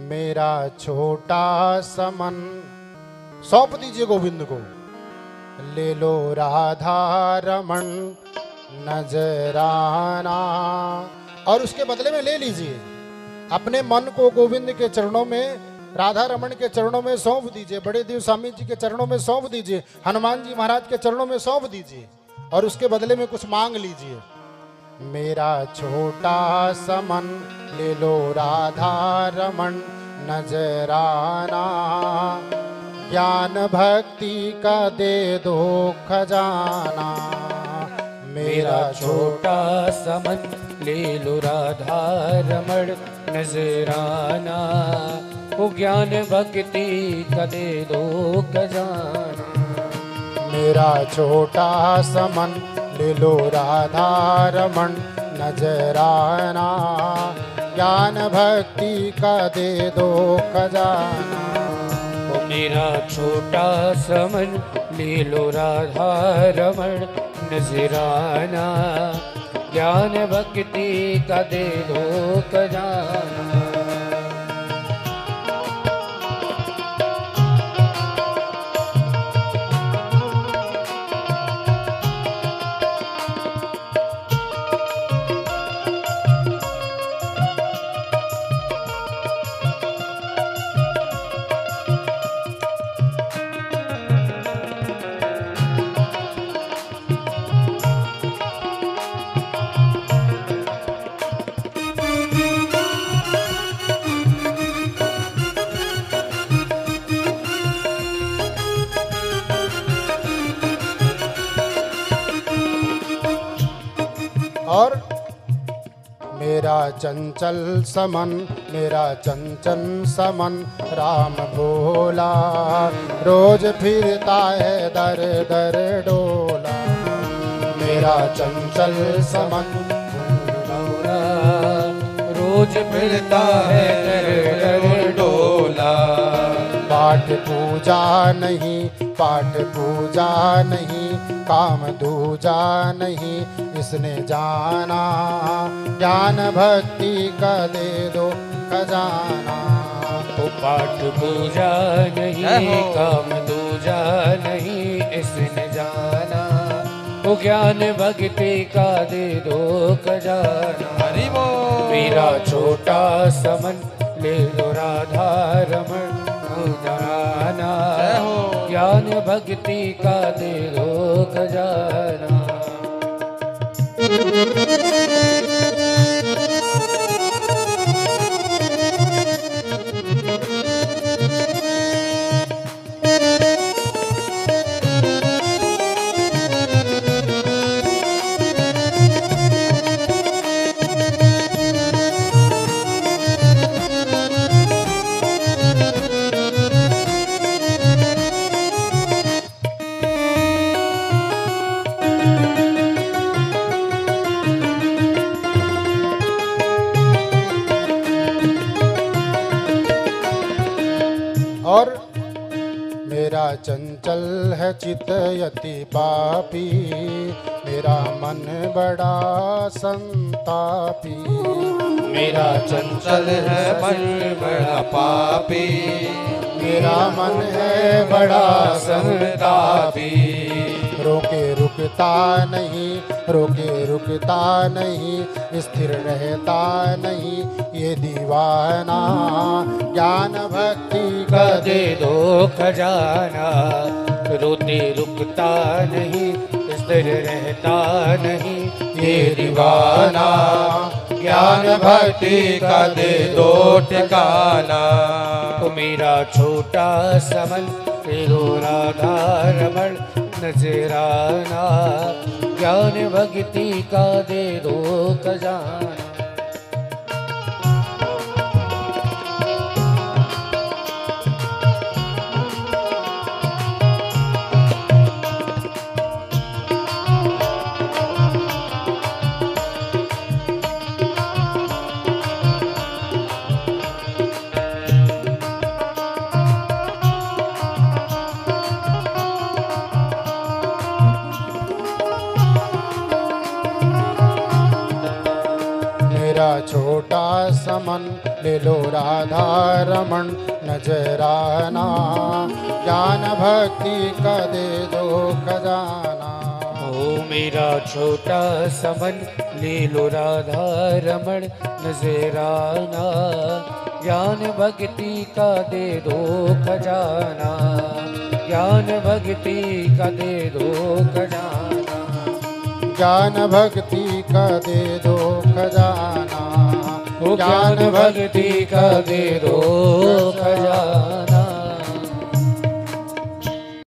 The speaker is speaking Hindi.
मेरा छोटा सा मन सौंप दीजिए गोविंद को, ले लो राधा रमन नजराना। और उसके बदले में ले लीजिए अपने मन को गोविंद के चरणों में, राधा रमन के चरणों में सौंप दीजिए, बड़े देव स्वामी जी के चरणों में सौंप दीजिए, हनुमान जी महाराज के चरणों में सौंप दीजिए और उसके बदले में कुछ मांग लीजिए। मेरा छोटा सा मन ले लो राधा रमन नजराना, ज्ञान भक्ति का दे दो खजाना। मेरा छोटा सा मन ले लो राधा रमण नजराना, वो ज्ञान भक्ति का दे दो खजाना। मेरा छोटा सा मन ले लो राधा रमन नजराना, ज्ञान भक्ति का दे दो खजाना। मेरा छोटा सा मन ले लो राधा रमण नजराना, ज्ञान भक्ति का दे दो खजाना। और मेरा चंचल समन, मेरा चंचल समन राम भोला, रोज फिरता है दर दर डोला। मेरा चंचल समन भोला, रोज फिरता है दर दर डोला। पाठ पूजा नहीं, पाठ पूजा नहीं, काम दूजा नहीं इसने जाना, ज्ञान भक्ति का दे दो खजाना। तो पाठ पूजा नहीं, काम दूजा नहीं इसने जाना, वो ज्ञान भक्ति का दे दो खजाना। मेरा छोटा सा मन ले लो राधा रमन नजराना, ज्ञान भक्ति का दे दो खजाना। और मेरा चंचल है चित यति पापी, मेरा मन बड़ा संतापी। मेरा चंचल है मन बड़ा पापी, मेरा मन है बड़ा संतापी। रोके रुकता नहीं, रोके रुकता नहीं, स्थिर रहता नहीं ये दीवाना, ज्ञान भक्ति का दे दो खजाना। रोते रुकता नहीं, स्थिर रहता नहीं ये दीवाना, ज्ञान भक्ति का दे दो ठिकाना। तो मेरा छोटा सा मन ले लो राधा रमण नजराना, ज्ञान भक्ति का दे दो खजाना। मेरा छोटा समन ले लो राधा रमन नजराना, ज्ञान भक्ति का दे दो खजाना। ओ मेरा छोटा समन ले लो राधा रमण नजराना, ज्ञान भक्ति का दे दो खजाना, ज्ञान भक्ति का दे दो खजाना, ज्ञान भक्ति का दे दो खजाना, ज्ञान भक्ति का दे दो खजाना।